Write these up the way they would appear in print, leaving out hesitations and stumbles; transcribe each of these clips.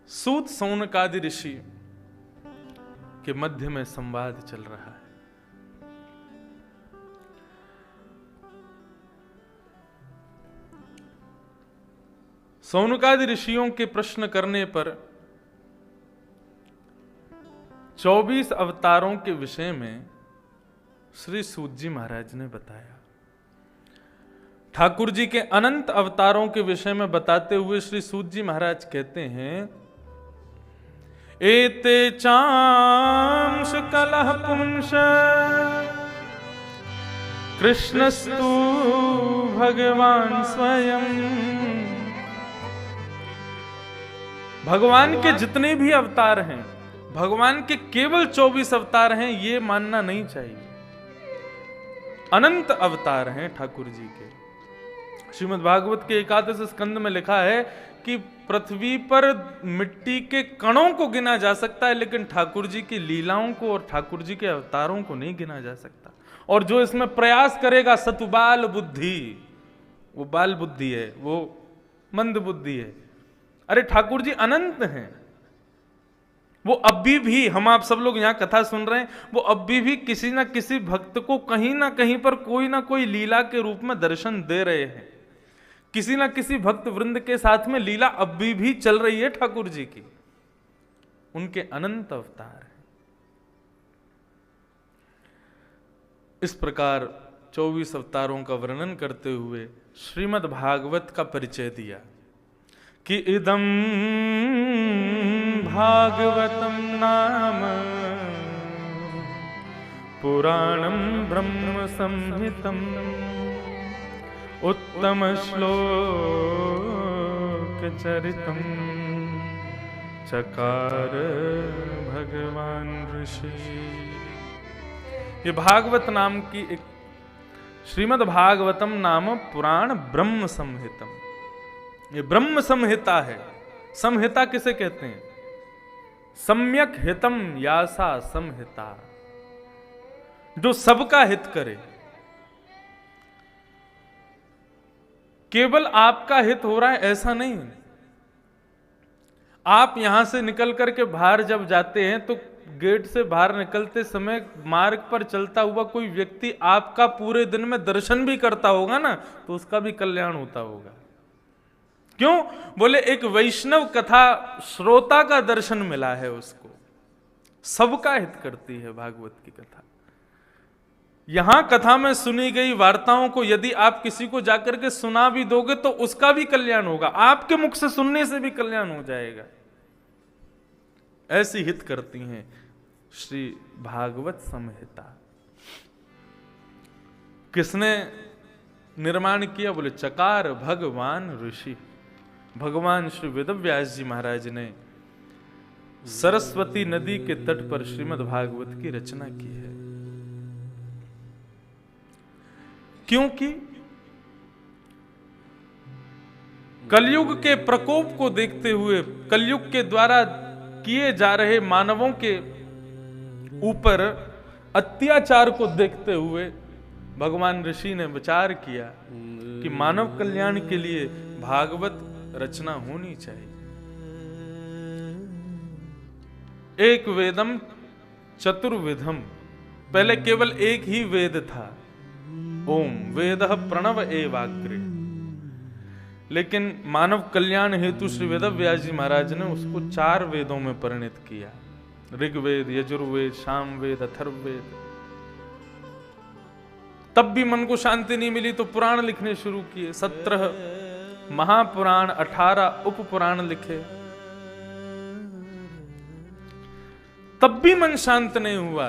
सूत सौनकादि ऋषि के मध्य में संवाद चल रहा है। सौनकादि ऋषियों के प्रश्न करने पर 24 अवतारों के विषय में श्री सूत जी महाराज ने बताया। ठाकुर जी के अनंत अवतारों के विषय में बताते हुए श्री सूत जी महाराज कहते हैं, एते चांश कलह पुंस कृष्णस्तु भगवान स्वयं। भगवान के जितने भी अवतार हैं, भगवान के केवल 24 अवतार हैं, ये मानना नहीं चाहिए। अनंत अवतार हैं ठाकुर जी के। श्रीमद् भागवत के 11 स्कंद में लिखा है कि पृथ्वी पर मिट्टी के कणों को गिना जा सकता है, लेकिन ठाकुर जी की लीलाओं को और ठाकुर जी के अवतारों को नहीं गिना जा सकता। और जो इसमें प्रयास करेगा सतुबाल बुद्धि, वो बाल बुद्धि है, वो मंद बुद्धि है। अरे ठाकुर जी अनंत हैं। वो अभी भी, हम आप सब लोग यहां कथा सुन रहे हैं, वो अभी भी किसी ना किसी भक्त को कहीं ना कहीं पर कोई ना कोई लीला के रूप में दर्शन दे रहे हैं। किसी ना किसी भक्त वृंद के साथ में लीला अभी भी चल रही है ठाकुर जी की। उनके अनंत अवतार हैं। इस प्रकार 24 अवतारों का वर्णन करते हुए श्रीमद् भागवत का परिचय दिया कि इदं भागवतं नाम पुराणं ब्रह्म संहितं उत्तम श्लोक चरितं चकार भगवान ऋषि। ये भागवत नाम की एक श्रीमद् भागवतम नाम पुराण ब्रह्म संहितम, ये ब्रह्म संहिता है। संहिता किसे कहते हैं? सम्यक हितम यासा संहिता, जो सबका हित करे। केवल आपका हित हो रहा है ऐसा नहीं। आप यहां से निकल करके बाहर जब जाते हैं तो गेट से बाहर निकलते समय मार्ग पर चलता हुआ कोई व्यक्ति आपका पूरे दिन में दर्शन भी करता होगा ना, तो उसका भी कल्याण होता होगा। क्यों? बोले एक वैष्णव कथा श्रोता का दर्शन मिला है उसको। सबका हित करती है भागवत की कथा। यहां कथा में सुनी गई वार्ताओं को यदि आप किसी को जाकर के सुना भी दोगे तो उसका भी कल्याण होगा, आपके मुख से सुनने से भी कल्याण हो जाएगा। ऐसी हित करती हैं श्री भागवत संहिता। किसने निर्माण किया? बोले चकार भगवान ऋषि। भगवान श्री वेदव्यास जी महाराज ने सरस्वती नदी के तट पर श्रीमद् भागवत की रचना की है। क्योंकि कलयुग के प्रकोप को देखते हुए, कलयुग के द्वारा किए जा रहे मानवों के ऊपर अत्याचार को देखते हुए भगवान ऋषि ने विचार किया कि मानव कल्याण के लिए भागवत रचना होनी चाहिए। एक वेदम चतुर्विधम, पहले केवल एक ही वेद था, ओम वेदः प्रणव एवाग्रे। लेकिन मानव कल्याण हेतु श्री वेदव्यास जी महाराज ने उसको 4 वेदों में परिणत किया। ऋग्वेद, यजुर्वेद, सामवेद, अथर्ववेद। तब भी मन को शांति नहीं मिली तो पुराण लिखने शुरू किए। 17 महापुराण, 18 उपपुराण लिखे। तब भी मन शांत नहीं हुआ।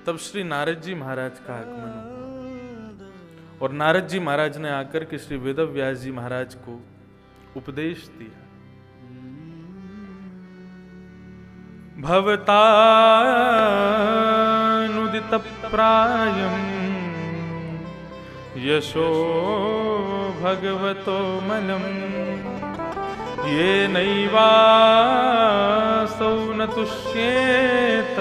तब श्री नारद जी महाराज का आगमन हुआ और नारद जी महाराज ने आकर के श्री वेदव्यास जी महाराज को उपदेश दिया। भवतानुदित प्रायं यशो भगवतो मलम् ये नैवासौ न तुष्येत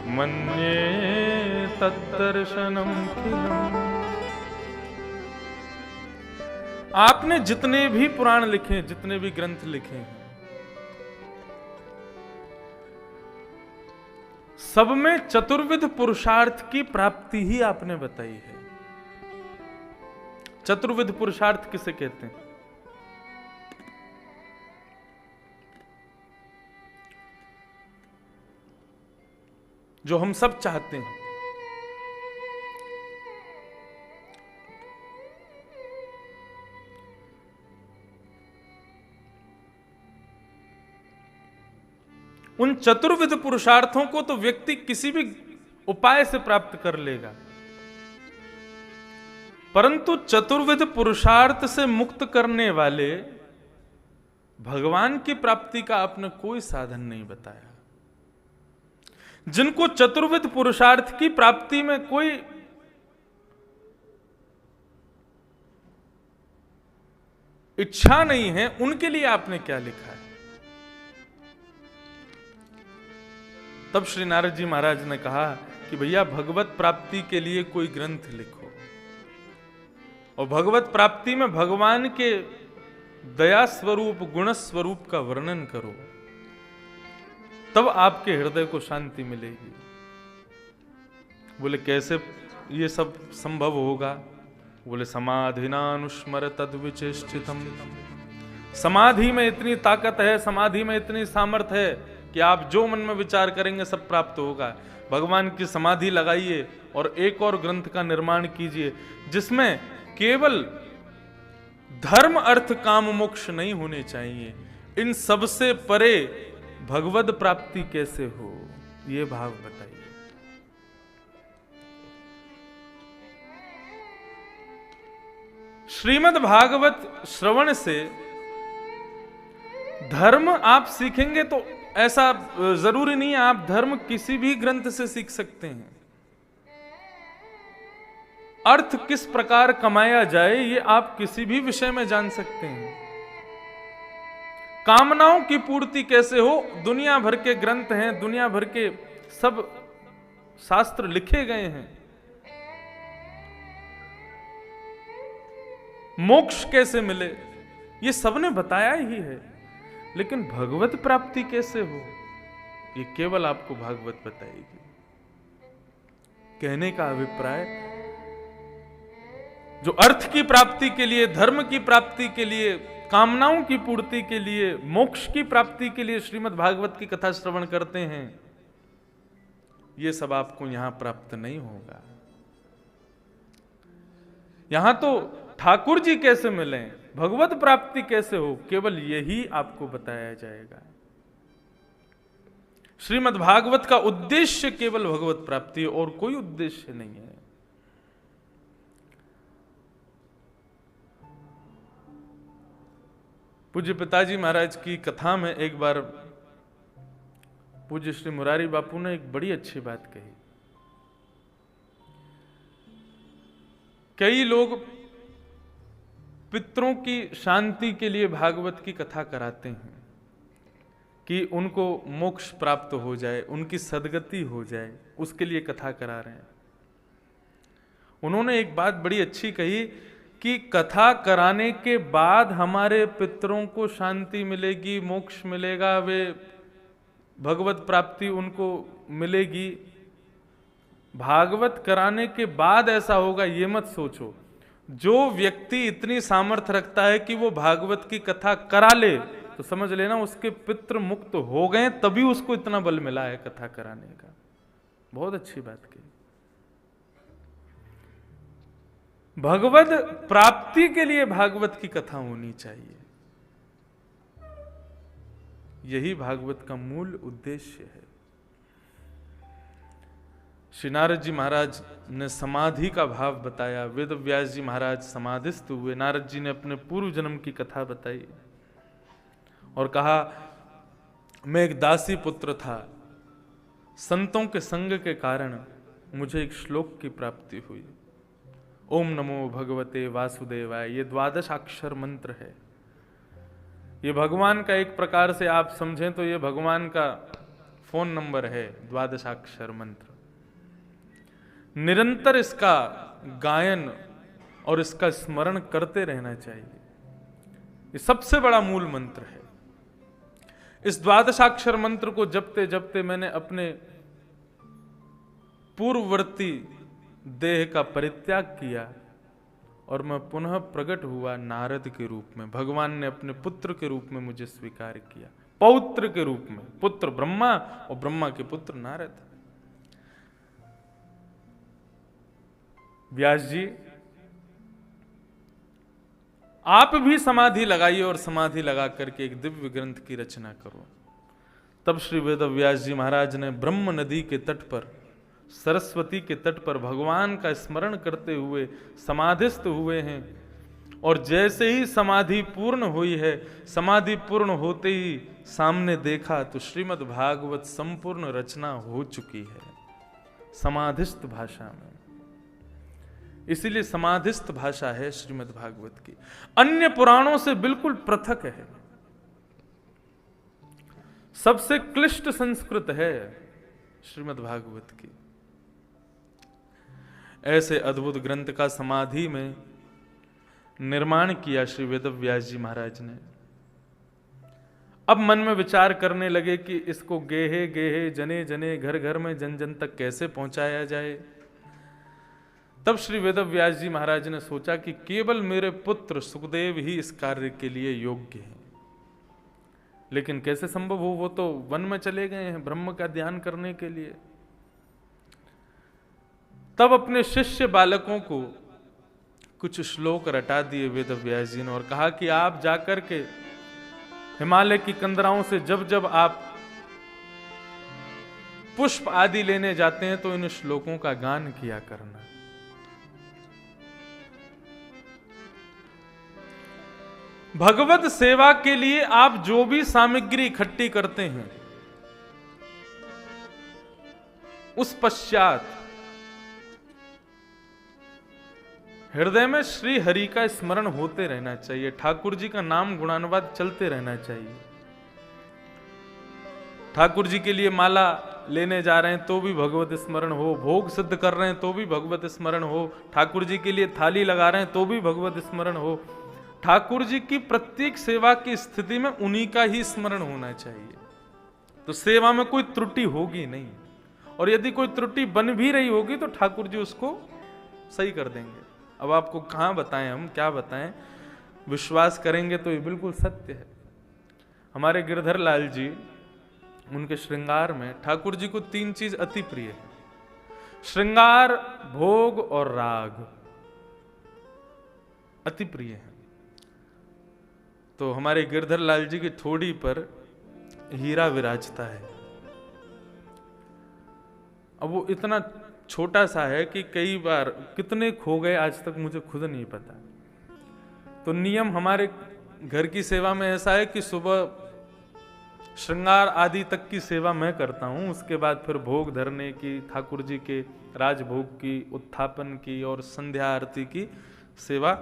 मन्ये तद्दर्शनम खिलम्। आपने जितने भी पुराण लिखे, जितने भी ग्रंथ लिखे हैं, सब में चतुर्विध पुरुषार्थ की प्राप्ति ही आपने बताई है। चतुर्विध पुरुषार्थ किसे कहते हैं? जो हम सब चाहते हैं। उन चतुर्विध पुरुषार्थों को तो व्यक्ति किसी भी उपाय से प्राप्त कर लेगा, परंतु चतुर्विध पुरुषार्थ से मुक्त करने वाले भगवान की प्राप्ति का आपने कोई साधन नहीं बताया। जिनको चतुर्विध पुरुषार्थ की प्राप्ति में कोई इच्छा नहीं है, उनके लिए आपने क्या लिखा है? तब श्री नारद जी महाराज ने कहा कि भैया भगवत प्राप्ति के लिए कोई ग्रंथ लिखो और भगवत प्राप्ति में भगवान के दया स्वरूप गुण स्वरूप का वर्णन करो, तब आपके हृदय को शांति मिलेगी। बोले कैसे ये सब संभव होगा? बोले समाधिनानुस्मर तद्विचेष्टितम। समाधि में इतनी ताकत है, समाधि में इतनी सामर्थ्य है कि आप जो मन में विचार करेंगे सब प्राप्त होगा। भगवान की समाधि लगाइए और एक और ग्रंथ का निर्माण कीजिए जिसमें केवल धर्म अर्थ काम मोक्ष नहीं होने चाहिए, इन सबसे परे भगवद प्राप्ति कैसे हो, ये भाव बताइए। श्रीमद् भागवत श्रवण से धर्म आप सीखेंगे तो ऐसा जरूरी नहीं है आप धर्म किसी भी ग्रंथ से सीख सकते हैं। अर्थ किस प्रकार कमाया जाए ये आप किसी भी विषय में जान सकते हैं। कामनाओं की पूर्ति कैसे हो, दुनिया भर के ग्रंथ हैं, दुनिया भर के सब शास्त्र लिखे गए हैं। मोक्ष कैसे मिले ये सबने बताया ही है, लेकिन भगवत प्राप्ति कैसे हो ये केवल आपको भागवत बताएगी। कहने का अभिप्राय, जो अर्थ की प्राप्ति के लिए, धर्म की प्राप्ति के लिए, कामनाओं की पूर्ति के लिए, मोक्ष की प्राप्ति के लिए श्रीमद् भागवत की कथा श्रवण करते हैं, ये सब आपको यहां प्राप्त नहीं होगा। यहां तो ठाकुर जी कैसे मिलें, भगवत प्राप्ति कैसे हो, केवल यही आपको बताया जाएगा। श्रीमद् भागवत का उद्देश्य केवल भगवत प्राप्ति और कोई उद्देश्य नहीं है। पूज्य पिताजी महाराज की कथा में एक बार पूज्य श्री मुरारी बापू ने एक बड़ी अच्छी बात कही। कई लोग पितरों की शांति के लिए भागवत की कथा कराते हैं कि उनको मोक्ष प्राप्त हो जाए, उनकी सद्गति हो जाए, उसके लिए कथा करा रहे हैं। उन्होंने एक बात बड़ी अच्छी कही कि कथा कराने के बाद हमारे पितरों को शांति मिलेगी, मोक्ष मिलेगा, वे भगवत प्राप्ति उनको मिलेगी। भागवत कराने के बाद ऐसा होगा ये मत सोचो। जो व्यक्ति इतनी सामर्थ्य रखता है कि वो भागवत की कथा करा ले तो समझ लेना उसके पितृ मुक्त हो गए, तभी उसको इतना बल मिला है कथा कराने का। बहुत अच्छी बात कही। भगवत प्राप्ति के लिए भागवत की कथा होनी चाहिए, यही भागवत का मूल उद्देश्य है। श्री नारद जी महाराज ने समाधि का भाव बताया। वेद व्यास जी महाराज समाधिस्थ हुए। नारद जी ने अपने पूर्व जन्म की कथा बताई और कहा, मैं एक दासी पुत्र था, संतों के संग के कारण मुझे एक श्लोक की प्राप्ति हुई। ओम नमो भगवते वासुदेवाय, ये 12 अक्षर मंत्र है। ये भगवान का एक प्रकार से आप समझें तो ये भगवान का फोन नंबर है, 12 अक्षर मंत्र। निरंतर इसका गायन और इसका स्मरण करते रहना चाहिए। ये सबसे बड़ा मूल मंत्र है। इस 12 अक्षर मंत्र को जपते जपते मैंने अपने पूर्ववर्ती देह का परित्याग किया और मैं पुनः प्रकट हुआ नारद के रूप में। भगवान ने अपने पुत्र के रूप में मुझे स्वीकार किया, पौत्र के रूप में। पुत्र ब्रह्मा और ब्रह्मा के पुत्र नारद। व्यास जी, आप भी समाधि लगाइए और समाधि लगा करके एक दिव्य ग्रंथ की रचना करो। तब श्री वेद व्यास जी महाराज ने ब्रह्म नदी के तट पर, सरस्वती के तट पर भगवान का स्मरण करते हुए समाधिस्थ हुए हैं। और जैसे ही समाधि पूर्ण हुई है, समाधि पूर्ण होते ही सामने देखा तो श्रीमद् भागवत संपूर्ण रचना हो चुकी है समाधिस्थ भाषा में। इसीलिए समाधिस्थ भाषा है श्रीमद् भागवत की, अन्य पुराणों से बिल्कुल पृथक है, सबसे क्लिष्ट संस्कृत है श्रीमद् भागवत की। ऐसे अद्भुत ग्रंथ का समाधि में निर्माण किया श्री वेद व्यास जी महाराज ने। अब मन में विचार करने लगे कि इसको गेहे गेहे, जने जने, घर घर में, जन जन तक कैसे पहुंचाया जाए। तब श्री वेद व्यास जी महाराज ने सोचा कि केवल मेरे पुत्र सुखदेव ही इस कार्य के लिए योग्य हैं। लेकिन कैसे संभव हो, वो तो वन में चले गए हैं ब्रह्म का ध्यान करने के लिए। तब अपने शिष्य बालकों को कुछ श्लोक रटा दिए वेद व्यास जी ने और कहा कि आप जाकर के हिमालय की कंदराओं से जब जब आप पुष्प आदि लेने जाते हैं तो इन श्लोकों का गान किया करना। भगवत सेवा के लिए आप जो भी सामग्री इकट्ठी करते हैं, उस पश्चात हृदय में श्री हरि का स्मरण होते रहना चाहिए, ठाकुर जी का नाम गुणानुवाद चलते रहना चाहिए। ठाकुर जी के लिए माला लेने जा रहे हैं तो भी भगवत स्मरण हो, भोग सिद्ध कर रहे हैं तो भी भगवत स्मरण हो, ठाकुर जी के लिए थाली लगा रहे हैं तो भी भगवत स्मरण हो। ठाकुर जी की प्रत्येक सेवा की स्थिति में उन्हीं का ही स्मरण होना चाहिए, तो सेवा में कोई त्रुटि होगी नहीं। और यदि कोई त्रुटि बन भी रही होगी तो ठाकुर जी उसको सही कर देंगे। अब आपको कहां बताएं, हम क्या बताएं, विश्वास करेंगे तो ये बिल्कुल सत्य है। हमारे गिरधर लाल जी, उनके श्रृंगार में ठाकुर जी को 3 चीज अति प्रिय है, श्रृंगार, भोग और राग अति प्रिय है। तो हमारे गिरधर लाल जी की थोड़ी पर हीरा विराजता है। अब वो इतना छोटा सा है कि कई बार कितने खो गए आज तक मुझे खुद नहीं पता। तो नियम हमारे घर की सेवा में ऐसा है कि सुबह श्रृंगार आदि तक की सेवा मैं करता हूं, उसके बाद फिर भोग धरने की, ठाकुर जी के राजभोग की, उत्थापन की और संध्या आरती की सेवा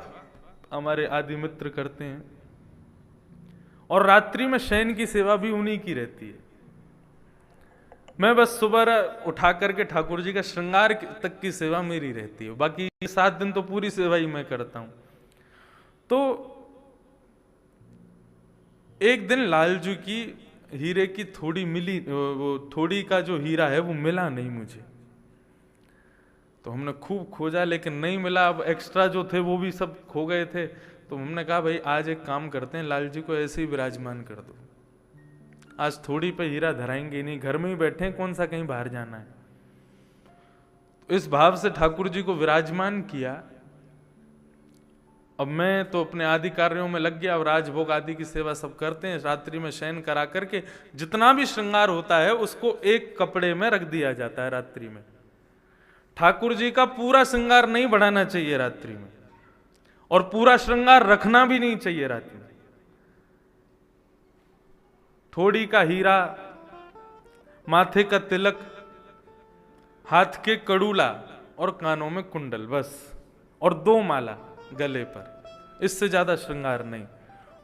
हमारे आदि मित्र करते हैं। और रात्रि में शयन की सेवा भी उन्हीं की रहती है। मैं बस सुबह उठा करके ठाकुर जी का श्रृंगार तक की सेवा मेरी रहती है, बाकी 7 दिन तो पूरी सेवा ही मैं करता हूं। तो एक दिन लाल जी की हीरे की थोड़ी मिली, वो थोड़ी का जो हीरा है वो मिला नहीं मुझे। तो हमने खूब खोजा लेकिन नहीं मिला। अब एक्स्ट्रा जो थे वो भी सब खो गए थे। तो हमने कहा भाई आज एक काम करते हैं, लाल जी को ऐसे ही विराजमान कर दो, आज थोड़ी पे हीरा धराएंगे नहीं, घर में ही बैठे हैं, कौन सा कहीं बाहर जाना है। तो इस भाव से ठाकुर जी को विराजमान किया। अब मैं तो अपने आदि कार्यों में लग गया और राजभोग आदि की सेवा सब करते हैं। रात्रि में शयन करा करके जितना भी श्रृंगार होता है उसको एक कपड़े में रख दिया जाता है रात्रि में। ठाकुर जी का पूरा श्रृंगार नहीं बढ़ाना चाहिए रात्रि में, और पूरा श्रृंगार रखना भी नहीं चाहिए रात्रि में। थोड़ी का हीरा, माथे का तिलक, हाथ के कड़ूला और कानों में कुंडल, बस, और 2 माला गले पर, इससे ज्यादा श्रृंगार नहीं।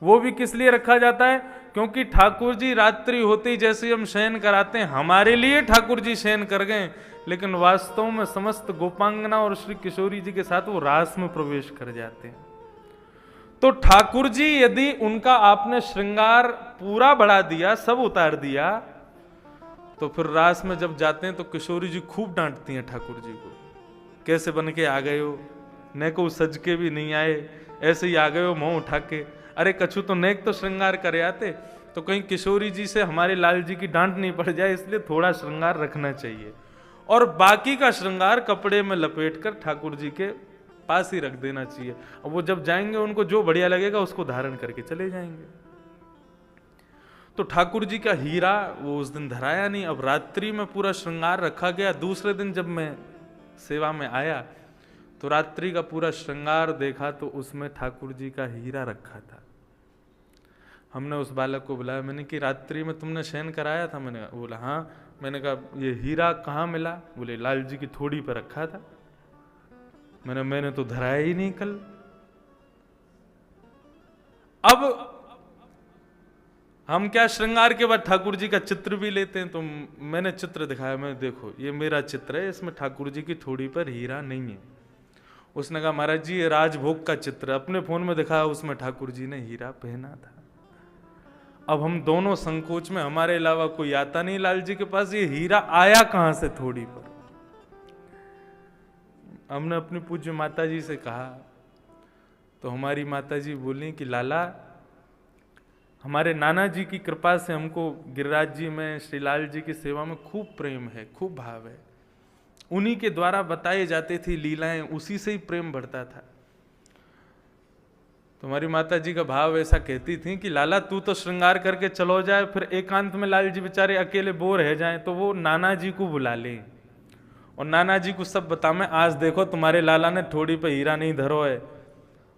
वो भी किस लिए रखा जाता है? क्योंकि ठाकुर जी रात्रि होते ही जैसे हम शयन कराते हैं, हमारे लिए ठाकुर जी शयन कर गए, लेकिन वास्तव में समस्त गोपांगना और श्री किशोरी जी के साथ वो रास में प्रवेश कर जाते हैं। तो ठाकुर जी यदि उनका आपने श्रृंगार पूरा बढ़ा दिया, सब उतार दिया, तो फिर रास में जब जाते हैं तो किशोरी जी खूब डांटती हैं ठाकुर जी को, कैसे बन के आ गए हो, न को सज के भी नहीं आए, ऐसे ही आ गए हो मुंह उठा के। अरे कछु तो नेक तो श्रृंगार करे आते। तो कहीं किशोरी जी से हमारे लाल जी की डांट नहीं पड़ जाए, इसलिए थोड़ा श्रृंगार रखना चाहिए, और बाकी का श्रृंगार कपड़े में लपेट कर ठाकुर जी के पास ही रख देना चाहिए। और वो जब जाएंगे उनको जो बढ़िया लगेगा उसको धारण करके चले जाएंगे। तो ठाकुर जी का हीरा वो उस दिन धराया नहीं। अब रात्रि में पूरा श्रृंगार रखा गया। दूसरे दिन जब मैं सेवा में आया तो रात्रि का पूरा श्रृंगार देखा तो उसमें ठाकुर जी का हीरा रखा था। हमने उस बालक को बुलाया, मैंने कि रात्रि में तुमने शयन कराया था? मैंने बोला हाँ। मैंने कहा ये हीरा कहाँ मिला? बोले लाल जी की थोड़ी पर रखा था। मैंने तो धराया ही नहीं कल। अब हम क्या श्रृंगार के बाद ठाकुर जी का चित्र भी लेते हैं, तो मैंने चित्र दिखाया, मैं देखो ये मेरा चित्र है, इसमें ठाकुर जी की थोड़ी पर हीरा नहीं है। उसने कहा महाराज जी ये राजभोग का चित्र, अपने फोन में दिखाया उसमें ठाकुर जी ने हीरा पहना था। अब हम दोनों संकोच में, हमारे अलावा कोई आता नहीं लाल जी के पास, ये हीरा आया कहां से थोड़ी पर? हमने अपनी पूज्य माता जी से कहा तो हमारी माता जी बोली कि लाला हमारे नाना जी की कृपा से हमको गिरिराज जी में, श्रीलाल जी की सेवा में खूब प्रेम है, खूब भाव है। उन्हीं के द्वारा बताए जाते थे लीलाएं, उसी से ही प्रेम बढ़ता था। तुम्हारी माता जी का भाव ऐसा कहती थी कि लाला तू तो श्रृंगार करके चलो जाए, फिर एकांत में लाल जी बेचारे अकेले बोर रह जाएं तो वो नाना जी को बुला लें और नाना जी को सब बतावे, आज देखो तुम्हारे लाला ने थोड़ी पे हीरा नहीं धरो है।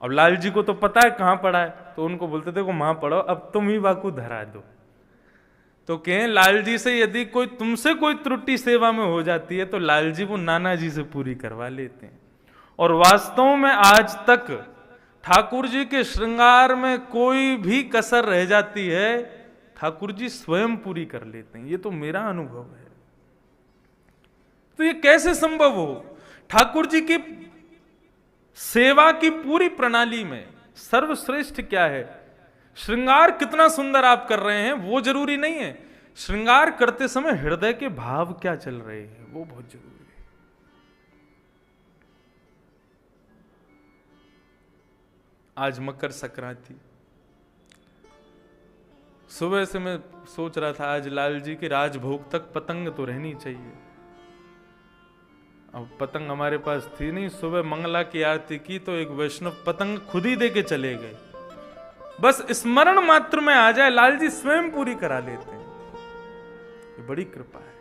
अब लाल जी को तो पता है कहाँ पड़ा है, तो उनको बोलते थे को वहां पढ़ो, अब तुम ही बाकू धरा दो। तो कहें लाल जी से यदि कोई तुमसे कोई त्रुटि सेवा में हो जाती है तो लाल जी वो नाना जी से पूरी करवा लेते हैं। और वास्तव में आज तक ठाकुर जी के श्रृंगार में कोई भी कसर रह जाती है ठाकुर जी स्वयं पूरी कर लेते हैं। ये तो मेरा अनुभव है। तो ये कैसे संभव हो? ठाकुर जी की सेवा की पूरी प्रणाली में सर्वश्रेष्ठ क्या है? श्रृंगार कितना सुंदर आप कर रहे हैं वो जरूरी नहीं है, श्रृंगार करते समय हृदय के भाव क्या चल रहे हैं वो बहुत जरूरी है। आज मकर संक्रांति, सुबह से मैं सोच रहा था आज लाल जी के राजभोग तक पतंग तो रहनी चाहिए। अब पतंग हमारे पास थी नहीं। सुबह मंगला की आरती की तो एक वैष्णव पतंग खुद ही दे के चले गए। बस स्मरण मात्र में आ जाए लाल जी स्वयं पूरी करा लेते हैं। ये बड़ी कृपा है।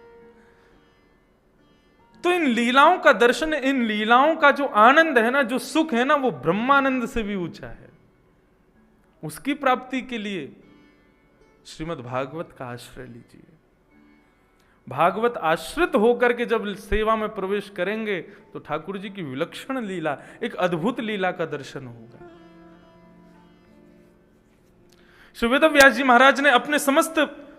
तो इन लीलाओं का दर्शन, इन लीलाओं का जो आनंद है ना, जो सुख है ना, वो ब्रह्मानंद से भी ऊंचा है। उसकी प्राप्ति के लिए श्रीमद् भागवत का आश्रय लीजिए। भागवत आश्रित होकर के जब सेवा में प्रवेश करेंगे तो ठाकुर जी की विलक्षण लीला, एक अद्भुत लीला का दर्शन होगा। श्री वेदव्यास जी महाराज ने अपने समस्त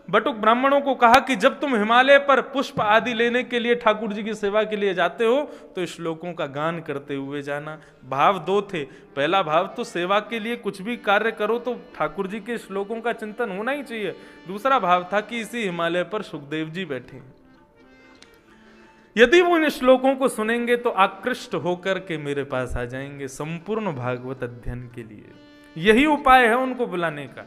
बटुक ब्राह्मणों को कहा कि जब तुम हिमालय पर पुष्प आदि लेने के लिए ठाकुर जी की सेवा के लिए जाते हो तो श्लोकों का गान करते हुए जाना। भाव दो थे। पहला भाव तो सेवा के लिए कुछ भी कार्य करो तो ठाकुर जी के श्लोकों का चिंतन होना ही चाहिए। दूसरा भाव था कि इसी हिमालय पर सुखदेव जी बैठे हैं, यदि वो इन श्लोकों को सुनेंगे तो आकृष्ट होकर के मेरे पास आ जाएंगे संपूर्ण भागवत अध्ययन के लिए। यही उपाय है उनको बुलाने का।